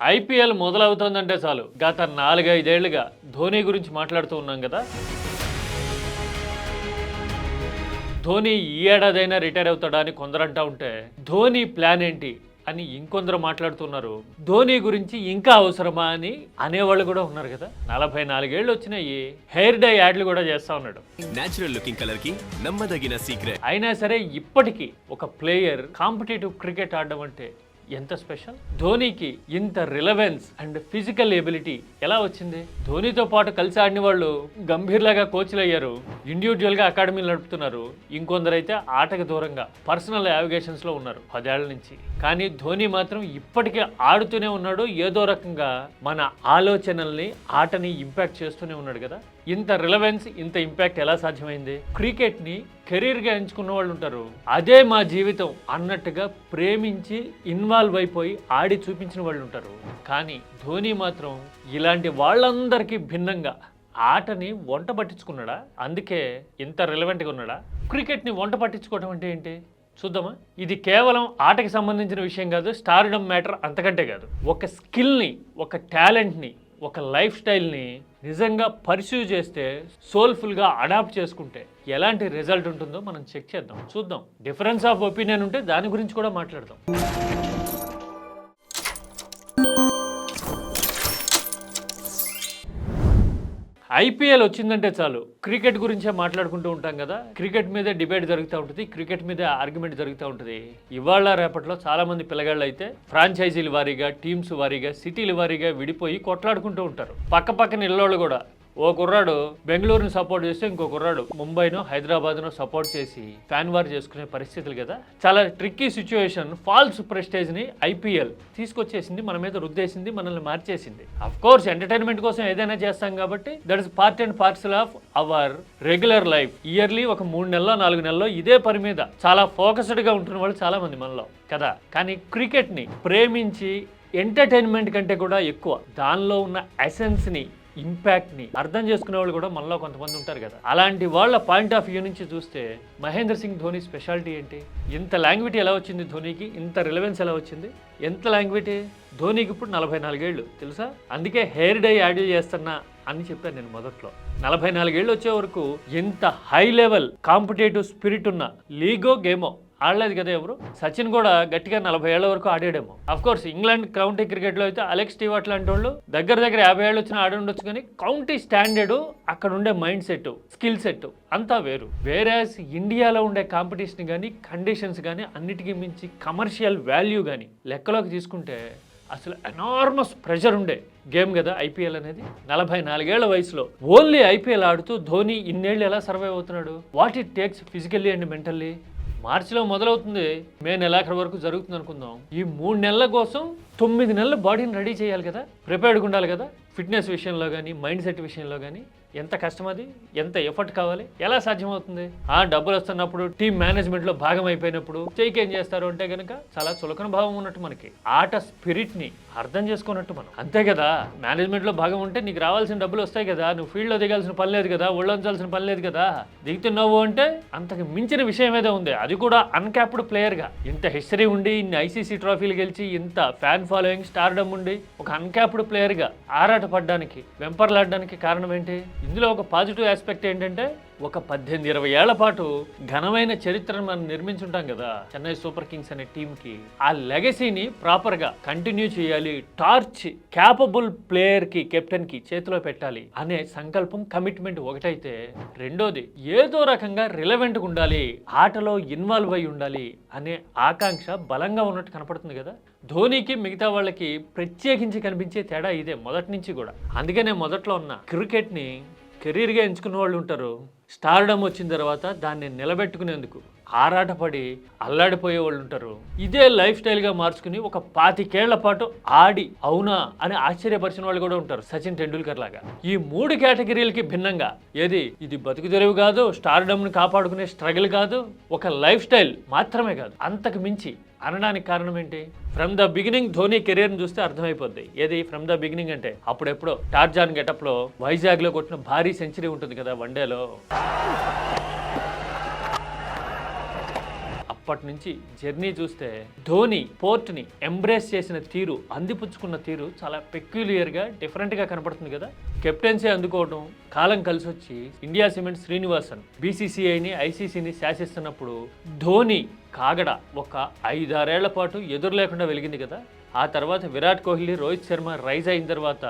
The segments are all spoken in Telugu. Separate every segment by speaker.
Speaker 1: ఐపీఎల్ మొదలవుతోందంటే చాలు గత 4-5 ఏళ్లుగా ధోని గురించి మాట్లాడుతూ ఉన్నాం కదా. ధోని ఈ ఏడాదైనా రిటైర్ అవుతాడా అని కొందరు అంటా ఉంటే ధోని ప్లాన్ ఏంటి అని ఇంకొందరు మాట్లాడుతున్నారు. ధోని గురించి ఇంకా అవసరమా అని అనేవాళ్ళు కూడా ఉన్నారు కదా. 44 ఏళ్ళు వచ్చినాయి, హెయిర్ డై యాడ్లు కూడా చేస్తా ఉన్నాడు.
Speaker 2: నేచురల్ లుకింగ్ కలర్ కి నమ్మదగిన సీక్రెట్.
Speaker 1: అయినా సరే ఇప్పటికీ ఒక ప్లేయర్ కాంపిటేటివ్ క్రికెట్ ఆడడం అంటే ఎంత స్పెషల్. ధోనికి ఇంత రిలవెన్స్ అండ్ ఫిజికల్ ఎబిలిటీ ఎలా వచ్చింది? ధోనితో పాటు కలిసి ఆడిన వాళ్ళు గంభీర్లాగా కోచ్లు అయ్యారు, ఇండివిజువల్గా అకాడమీలు నడుపుతున్నారు. ఇంకొందరైతే ఆటకు దూరంగా పర్సనల్ యావిగేషన్స్ లో ఉన్నారు 10 ఏళ్ల నుంచి. కానీ ధోని మాత్రం ఇప్పటికే ఆడుతూనే ఉన్నాడు. ఏదో రకంగా మన ఆలోచనల్ని, ఆటని ఇంపాక్ట్ చేస్తూనే ఉన్నాడు కదా. ఇంత రిలవెన్స్, ఇంత ఇంపాక్ట్ ఎలా సాధ్యమైంది? క్రికెట్ ని కెరీర్ గా ఎంచుకున్న వాళ్ళు ఉంటారు, అదే మా జీవితం అన్నట్టుగా ప్రేమించి ఇన్వాల్వ్ అయిపోయి ఆడి చూపించిన వాళ్ళు ఉంటారు. కానీ ధోని మాత్రం ఇలాంటి వాళ్ళందరికీ భిన్నంగా ఆటని వంట పట్టించుకున్నాడా? అందుకే ఇంత రిలవెంట్గా ఉన్నాడా? క్రికెట్ని వంట పట్టించుకోవడం అంటే ఏంటి చూద్దామా. ఇది కేవలం ఆటకి సంబంధించిన విషయం కాదు, స్టార్డమ్ మ్యాటర్ అంతకంటే కాదు. ఒక స్కిల్ని, ఒక టాలెంట్ని, ఒక లైఫ్ స్టైల్ని నిజంగా పర్స్యూ చేస్తే, సోల్ఫుల్గా అడాప్ట్ చేసుకుంటే ఎలాంటి రిజల్ట్ ఉంటుందో మనం చెక్ చేద్దాం, చూద్దాం. డిఫరెన్స్ ఆఫ్ ఒపీనియన్ ఉంటే దాని గురించి కూడా మాట్లాడదాం. ఐపీఎల్ వచ్చిందంటే చాలు క్రికెట్ గురించే మాట్లాడుకుంటూ ఉంటాం కదా. క్రికెట్ మీదే డిబేట్ జరుగుతూ ఉంటుంది, క్రికెట్ మీదే ఆర్గ్యుమెంట్ జరుగుతూ ఉంటుంది. ఇవాళ రేపట్లో చాలా మంది పిల్లగాళ్ళు అయితే ఫ్రాంచైజీల వారీగా, టీమ్స్ వారీగా, సిటీల వారీగా విడిపోయి కొట్లాడుకుంటూ ఉంటారు. పక్క పక్కన ఇళ్ళోళ్ళు కూడా ఓ కుర్రాడు బెంగళూరుని సపోర్ట్ చేస్తే ఇంకో కుర్రాడు ముంబైనో హైదరాబాద్నో సపోర్ట్ చేసి ఫ్యాన్ వార్ చేసుకునే పరిస్థితులు కదా. చాలా ట్రిక్కీ సిచ్యువేషన్. ఫాల్స్ ప్రెస్టేజ్ని ఐపీఎల్ తీసుకొచ్చేసింది, మన మీద రుద్దేసింది, మనల్ని మార్చేసింది. అఫ్ కోర్స్ ఎంటర్టైన్మెంట్ కోసం ఏదైనా చేస్తాం కాబట్టి that is part and parcel of our regular life. Yearly ఒక 3 నెలలో 4 నెలల్లో ఇదే పని మీద చాలా ఫోకస్డ్గా ఉంటున్న వాళ్ళు చాలా మంది మనలో కదా. కానీ క్రికెట్ని ప్రేమించి ఎంటర్టైన్మెంట్ కంటే కూడా ఎక్కువ దానిలో ఉన్న ఎసెన్స్ని, ఇంపాక్ట్ని అర్థం చేసుకునే వాళ్ళు కూడా మనలో కొంతమంది ఉంటారు కదా. అలాంటి వాళ్ళ పాయింట్ ఆఫ్ వ్యూ నుంచి చూస్తే మహేంద్ర సింగ్ ధోని స్పెషాలిటీ ఏంటి? ఇంత లాంగ్విటీ ఎలా వచ్చింది ధోనికి? ఇంత రిలవెన్స్ ఎలా వచ్చింది? ఎంత లాంగ్విటీ? ధోనికి ఇప్పుడు 44 ఏళ్ళు తెలుసా. అందుకే హెయిర్ డై యాడ్ చేస్తున్నా అని చెప్పాను నేను మొదట్లో. 44 ఏళ్ళు వచ్చే వరకు ఎంత హై లెవెల్ కాంపిటేటివ్ స్పిరిట్ ఉన్న లీగో గేమో ఆడలేదు కదా ఎవరు. సచిన్ కూడా గట్టిగా 40 ఏళ్ల వరకు ఆడాడేమో. అఫ్ కోర్స్ ఇంగ్లాండ్ కౌంటీ క్రికెట్లో అయితే అలెక్స్ స్టీవర్ట్ లాంటి వాళ్ళు దగ్గర 50 ఏళ్ళు వచ్చినా ఆడి ఉండొచ్చు. కానీ కౌంటీ స్టాండర్డ్, అక్కడ ఉండే మైండ్ సెట్, స్కిల్ సెట్ అంతా వేరు. వేరేస్ ఇండియాలో ఉండే కాంపిటీషన్ కానీ, కండిషన్స్ కానీ, అన్నిటికీ మించి కమర్షియల్ వాల్యూ కానీ లెక్కలోకి తీసుకుంటే అసలు ఎనార్మస్ ప్రెషర్ ఉండే గేమ్ కదా ఐపీఎల్ అనేది. 44 ఏళ్ల వయసులో ఓన్లీ ఐపీఎల్ ఆడుతూ ధోని ఇన్నేళ్ళు ఎలా సర్వైవ్ అవుతున్నాడు? What it takes physically and mentally. మార్చిలో మొదలవుతుంది, మే నెలాఖరు వరకు జరుగుతుంది అనుకుందాం. ఈ 3 నెలల కోసం 9 నెలల బాడీని రెడీ చేయాలి కదా, ప్రిపేర్డ్గా ఉండాలి కదా. ఫిట్నెస్ విషయంలో కానీ, మైండ్ సెట్ విషయంలో కానీ ఎంత కష్టం అది, ఎంత ఎఫర్ట్ కావాలి, ఎలా సాధ్యమవుతుంది? డబ్బులు వస్తున్నప్పుడు, టీం మేనేజ్మెంట్లో భాగం అయిపోయినప్పుడు చేయికి ఏం చేస్తారు అంటే కనుక చాలా చులకన భావం ఉన్నట్టు మనకి, ఆట స్పిరిట్ని అర్థం చేసుకున్నట్టు మనం. అంతే కదా, మేనేజ్మెంట్లో భాగం ఉంటే నీకు రావాల్సిన డబ్బులు వస్తాయి కదా, నువ్వు ఫీల్డ్లో దిగాల్సిన పని లేదు కదా, ఒళ్ళొంచాల్సిన పని లేదు కదా. దిగుతున్నావు అంటే అంతకు మించిన విషయం ఏదో ఉంది, అది కూడా అన్క్యాప్డ్ ప్లేయర్గా. ఇంత హిస్టరీ ఉండి, ఇన్ని ఐసీసీ ట్రోఫీలు గెలిచి, ఇంత ఫ్యాన్ ఫాలోయింగ్, స్టార్డమ్ ఉండి, ఒక అన్క్యాప్డ్ ప్లేయర్గా ఆరాట పడ్డానికి, వెంపర్లాడడానికి కారణం ఏంటి? ఇందులో ఒక పాజిటివ్ ఆస్పెక్ట్ ఏంటంటే ఒక 18-20 ఏళ్ల పాటు ఘనమైన చరిత్రను మనం నిర్మించుంటాం కదా చెన్నై సూపర్ కింగ్స్ అనే టీంకి. ఆ లెగసీని ప్రాపర్గా కంటిన్యూ చేయాలి, టార్చ్ క్యాపబుల్ ప్లేయర్కి, కెప్టెన్కి చేతిలో పెట్టాలి అనే సంకల్పం, కమిట్మెంట్ ఒకటైతే, రెండోది ఏదో రకంగా రిలవెంట్గా ఉండాలి, ఆటలో ఇన్వాల్వ్ అయి ఉండాలి అనే ఆకాంక్ష బలంగా ఉన్నట్టు కనపడుతుంది కదా. ధోనికి మిగతా వాళ్ళకి ప్రత్యేకించి కనిపించే తేడా ఇదే మొదటి నుంచి కూడా. అందుకనే మొదట్లో ఉన్న క్రికెట్ని కెరీర్గా ఎంచుకున్న వాళ్ళు ఉంటారు, స్టార్డమ్ వచ్చిన తర్వాత దాన్ని నిలబెట్టుకునేందుకు ఆరాటపడి అల్లాడిపోయే వాళ్ళు ఉంటారు. ఇదే లైఫ్ స్టైల్గా మార్చుకుని ఒక 25 ఏళ్ల పాటు ఆడి అవునా అని ఆశ్చర్యపరిచిన వాళ్ళు కూడా ఉంటారు, సచిన్ టెండూల్కర్ లాగా. ఈ 3 కేటగిరీలకి భిన్నంగా ఇది బతుకు తెరువు కాదు, స్టార్డమ్ని కాపాడుకునే స్ట్రగుల్ కాదు, ఒక లైఫ్ స్టైల్ మాత్రమే కాదు, అంతకు మించి అనడానికి కారణం ఏంటి? ఫ్రమ్ ద బిగినింగ్ ధోని కెరీర్ని చూస్తే అర్థమైపోద్ది. ఫ్రమ్ ద బిగినింగ్ అంటే అప్పుడెప్పుడో టార్జాన్ గెటప్లో వైజాగ్లో కొట్టిన భారీ సెంచరీ ఉంటుంది కదా వన్డేలో, అప్పటి నుంచి జర్నీ చూస్తే ధోని పోర్ట్ని ఎంబ్రేస్ చేసిన తీరు, అందిపుచ్చుకున్న తీరు చాలా పెక్యులియర్గా డిఫరెంట్గా కనపడుతుంది కదా. కెప్టెన్సీ అందుకోవడం, కాలం కలిసి వచ్చి ఇండియా సిమెంట్ శ్రీనివాసన్ బీసీసీఐని ఐసీసీని శాసిస్తున్నప్పుడు ధోని కాగడ ఒక 5-6 ఏళ్ల పాటు ఎదురు లేకుండా వెలిగింది కదా. ఆ తర్వాత విరాట్ కోహ్లీ, రోహిత్ శర్మ రైజ్ అయిన తర్వాత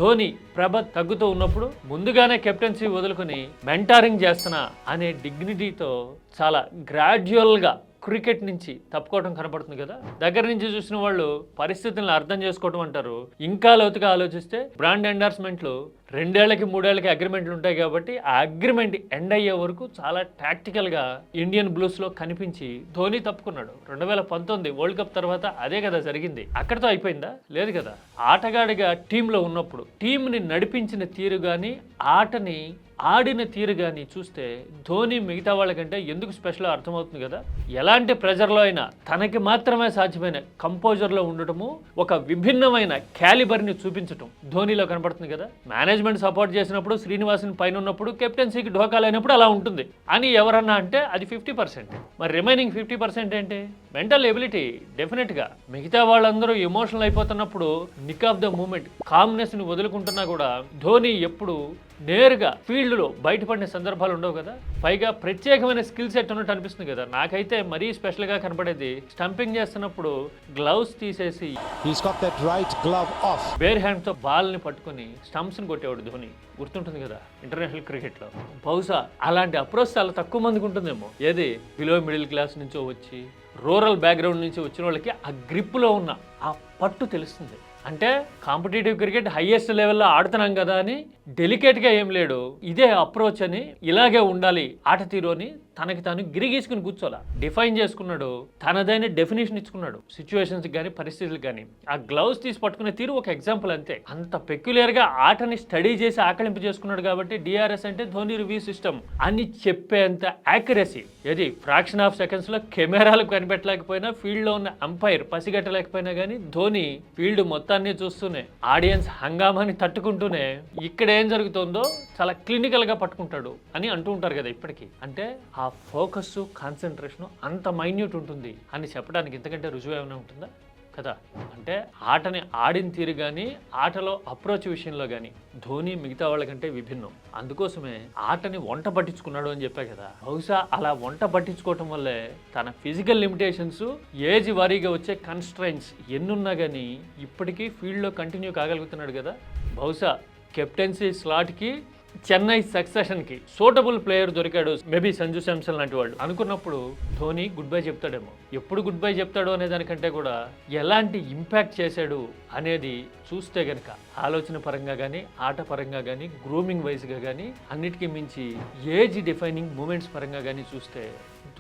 Speaker 1: ధోని ప్రభ తగ్గుతూ ఉన్నప్పుడు ముందుగానే కెప్టెన్సీ వదులుకొని మెంటారింగ్ చేస్తున్నా అనే డిగ్నిటీతో చాలా గ్రాడ్యువల్గా క్రికెట్ నుంచి తప్పుకోవడం కనపడుతుంది కదా. దగ్గర నుంచి చూసిన వాళ్ళు పరిస్థితులను అర్థం చేసుకోవడం అంటారు. ఇంకా లోతుగా ఆలోచిస్తే బ్రాండ్ ఎండార్స్మెంట్లు 2 ఏళ్లకి 3 ఏళ్లకి అగ్రిమెంట్లు ఉంటాయి కాబట్టి ఆ అగ్రిమెంట్ ఎండ్ అయ్యే వరకు చాలా టాక్టికల్గా ఇండియన్ బ్లూస్లో కనిపించి ధోని తప్పుకున్నాడు. 2019 వరల్డ్ కప్ తర్వాత అదే కదా జరిగింది. అక్కడితో అయిపోయిందా? లేదు కదా. ఆటగాడిగా టీంలో ఉన్నప్పుడు టీంని నడిపించిన తీరు కానీ ఆటని ఆడిన తీరు కానీ చూస్తే ధోని మిగతా వాళ్ళకంటే ఎందుకు స్పెషల్ అర్థమవుతుంది కదా. ఎలాంటి ప్రెజర్లో అయినా తనకి మాత్రమే సాధ్యమైన కంపోజర్లో ఉండటము, ఒక విభిన్నమైన క్యాలిబర్ని చూపించటం ధోనిలో కనపడుతుంది కదా. మేనేజ్మెంట్ సపోర్ట్ చేసినప్పుడు, శ్రీనివాసన్ పైన ఉన్నప్పుడు, కెప్టెన్సీకి ఢోకాలైనప్పుడు అలా ఉంటుంది అని ఎవరన్నా అంటే అది 50%. మరి రిమైనింగ్ 50% ఏంటి? Mental ability. డెఫినెట్గా మిగతా వాళ్ళందరూ ఎమోషనల్ అయిపోతున్నప్పుడు నిక్ ఆఫ్ ద మూమెంట్, కామ్నెస్ని వదులుకుంటున్నా కూడా ధోని ఎప్పుడు నేరుగా ఫీల్డ్లో బయటపడిన సందర్భాలు ఉండవు కదా. పైగా ప్రత్యేకమైన స్కిల్ సెట్ ఉన్నట్టు అనిపిస్తుంది కదా. నాకైతే మరీ స్పెషల్గా కనపడేది స్టంపింగ్ చేస్తున్నప్పుడు గ్లౌస్ తీసేసి బేర్ హ్యాండ్తో బాల్ని పట్టుకుని స్టంప్స్ని కొట్టేవాడు ధోని. గుర్తుంటుంది కదా ఇంటర్నేషనల్ క్రికెట్లో. బహుశా అలాంటి అప్రోచ్ చాలా తక్కువ మందికి ఉంటుందేమో. ఏది బిలో మిడిల్ క్లాస్ నుంచో వచ్చి రూరల్ బ్యాక్గ్రౌండ్ నుంచి వచ్చిన వాళ్ళకి ఆ గ్రిప్లో ఉన్న ఆ పట్టు తెలుస్తుంది. అంటే కాంపిటేటివ్ క్రికెట్ హైయెస్ట్ లెవెల్లో ఆడుతున్నాం కదా అని డెలికేట్గా ఏం లేడు, ఇదే అప్రోచ్ అని, ఇలాగే ఉండాలి ఆట తీరు అని తనకి తాను గిరిగీసుకుని కూర్చోాల. డిఫైన్ చేసుకున్నాడు, తనదైన డెఫినేషన్ ఇచ్చుకున్నాడు సిచ్యువేషన్స్కి కానీ పరిస్థితులకు కానీ. ఆ గ్లౌస్ తీసి పట్టుకునే తీరు ఒక ఎగ్జాంపుల్ అంతే. అంత పెక్యులర్గా ఆటని స్టడీ చేసి ఆకలింపు చేసుకున్నాడు కాబట్టి డిఆర్ఎస్ అంటే ధోని రివ్యూ సిస్టమ్ అని చెప్పేంత యాక్యురసీ. ఏది ఫ్రాక్షన్ ఆఫ్ సెకండ్స్లో కెమెరాలు కనిపెట్టలేకపోయినా, ఫీల్డ్లో ఉన్న అంపైర్ పసిగట్టలేకపోయినా కానీ ధోని ఫీల్డ్ మొత్తాన్ని చూస్తూనే, ఆడియన్స్ హంగామాని తట్టుకుంటూనే ఇక్కడ ఏం జరుగుతుందో చాలా క్లినికల్గా పట్టుకుంటాడు అని అంటూ ఉంటారు కదా ఇప్పటికీ. అంటే ఆ ఫోకస్, కాన్సన్ట్రేషన్ అంత మైన్యూట్ ఉంటుంది అని చెప్పడానికి ఇంతకంటే రుజువు ఏమైనా ఉంటుందా కదా. అంటే ఆటని ఆడిన తీరు కానీ, ఆటలో అప్రోచ్ విషయంలో కానీ ధోని మిగతా వాళ్ళకంటే విభిన్నం. అందుకోసమే ఆటని వంట పట్టించుకున్నాడు అని చెప్పా కదా. బహుశా అలా వంట పట్టించుకోవటం వల్లే తన ఫిజికల్ లిమిటేషన్స్, ఏజ్ వారీగా వచ్చే కన్స్ట్రైన్స్ ఎన్నున్నా కానీ ఇప్పటికీ ఫీల్డ్లో కంటిన్యూ కాగలుగుతున్నాడు కదా. బహుశా కెప్టెన్సీ స్లాట్కి, చెన్నై సక్సెషన్కి సూటబుల్ ప్లేయర్ దొరికాడు, మేబీ సంజు శాంసన్ లాంటి వాళ్ళు అనుకున్నప్పుడు ధోని గుడ్ బై చెప్తాడేమో. ఎప్పుడు గుడ్ బై చెప్తాడు అనే దానికంటే కూడా ఎలాంటి ఇంపాక్ట్ చేశాడు అనేది చూస్తే గనక ఆలోచన పరంగా కానీ, ఆట పరంగా కానీ, గ్రూమింగ్ వైజ్గా కానీ, అన్నిటికీ మించి ఏజ్ డిఫైనింగ్ మూమెంట్స్ పరంగా కానీ చూస్తే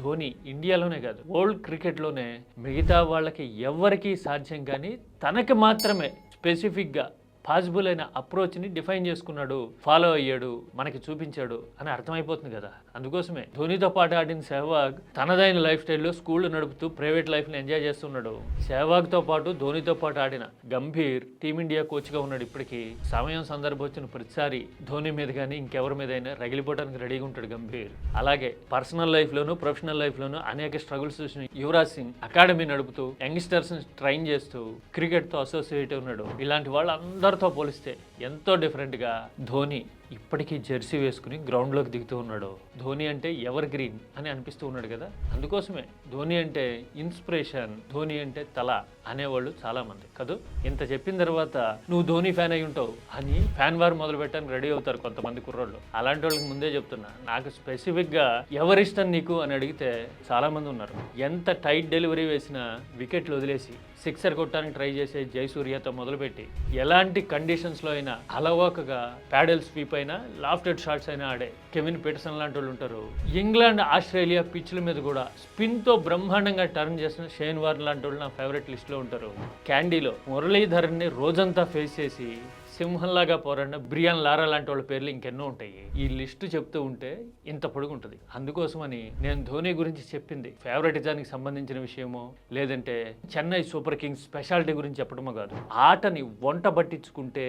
Speaker 1: ధోని ఇండియాలోనే కాదు వరల్డ్ క్రికెట్లోనే మిగతా వాళ్ళకి ఎవరికీ సాధ్యం కానీ తనకి మాత్రమే స్పెసిఫిక్గా పాసిబుల్ అయిన అప్రోచ్ని డిఫైన్ చేసుకున్నాడు, ఫాలో అయ్యాడు, మనకి చూపించాడు అని అర్థమైపోతుంది కదా. అందుకోసమే ధోనితో పాటు ఆడిన సెహ్వాగ్ తనదైన లైఫ్ స్టైల్లో స్కూళ్ళు నడుపుతూ ప్రైవేట్ లైఫ్ని ఎంజాయ్ చేస్తున్నాడు. సెహ్వాగ్తో పాటు ధోనితో పాటు ఆడిన గంభీర్ టీమిండియా కోచ్గా ఉన్నాడు. ఇప్పటికీ సమయం సందర్భం వచ్చిన ప్రతిసారి ధోని మీద కానీ ఇంకెవరి మీద అయినా రగిలిపోవడానికి రెడీగా ఉంటాడు గంభీర్. అలాగే పర్సనల్ లైఫ్లోనూ ప్రొఫెషనల్ లైఫ్లోనూ అనేక స్ట్రగుల్స్ చూసిన యువరాజ్ సింగ్ అకాడమీ నడుపుతూ యంగ్స్టర్స్ని ట్రైన్ చేస్తూ క్రికెట్తో అసోసియేట్ ఉన్నాడు. ఇలాంటి వాళ్ళందరూ తో పోలిస్తే ఎంతో డిఫరెంట్గా ధోని ఇప్పటికీ జెర్సీ వేసుకుని గ్రౌండ్లోకి దిగుతూ ఉన్నాడు. ధోని అంటే ఎవర్ గ్రీన్ అని అనిపిస్తూ ఉన్నాడు కదా. అందుకోసమే ధోని అంటే ఇన్స్పిరేషన్, ధోని అంటే తల అనేవాళ్ళు చాలామంది కదూ. ఇంత చెప్పిన తర్వాత నువ్వు ధోని ఫ్యాన్ అయి ఉంటావు అని ఫ్యాన్ వార్ మొదలు పెట్టడానికి రెడీ అవుతారు కొంతమంది కుర్రోళ్ళు. అలాంటి వాళ్ళకి ముందే చెప్తున్నా, నాకు స్పెసిఫిక్గా ఎవరిష్టం నీకు అని అడిగితే చాలామంది ఉన్నారు. ఎంత టైట్ డెలివరీ వేసినా వికెట్లు వదిలేసి సిక్సర్ కొట్టడానికి ట్రై చేసే జయసూర్యతో మొదలుపెట్టి ఎలాంటి కండిషన్స్లో అయినా అలవాకగా ప్యాడల్ స్వీప్ అయినా, లాఫ్టెడ్ షాట్స్ అయినా ఆడే కెవిన్ పీటర్సన్ లాంటి వాళ్ళు ఉంటారు. ఇంగ్లాండ్, ఆస్ట్రేలియా పిచ్ల మీద కూడా స్పిన్తో బ్రహ్మాండంగా టర్న్ చేసిన షేన్ వార్న్ లాంటి వాళ్ళు నా ఫేవరెట్ లిస్ట్లో ఉంటారు. క్యాండీలో మురళీధరన్ని రోజంతా ఫేస్ చేసి సింహంలాగా పోరాడిన బ్రియాన్ లారా లాంటి వాళ్ళ పేర్లు ఇంకెన్నో ఉంటాయి. ఈ లిస్టు చెప్తూ ఉంటే ఇంత పొడుగుంటుంది. అందుకోసమని నేను ధోని గురించి చెప్పింది ఫేవరెటిజానికి సంబంధించిన విషయమో, లేదంటే చెన్నై సూపర్ కింగ్స్ స్పెషాలిటీ గురించి చెప్పడమో కాదు. ఆటని వంట పట్టించుకుంటే,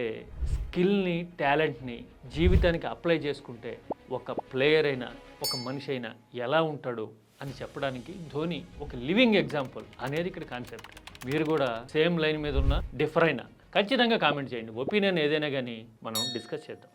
Speaker 1: స్కిల్ని, టాలెంట్ని జీవితానికి అప్లై చేసుకుంటే ఒక ప్లేయర్ అయినా, ఒక మనిషి అయినా ఎలా ఉంటాడు అని చెప్పడానికి ధోని ఒక లివింగ్ ఎగ్జాంపుల్ అనేది ఇక్కడ కాన్సెప్ట్. మీరు కూడా సేమ్ లైన్ మీద ఉన్న డిఫర్ అయినా ఖచ్చితంగా కామెంట్ చేయండి. ఒపీనియన్ ఏదైనా కానీ మనం డిస్కస్ చేద్దాం.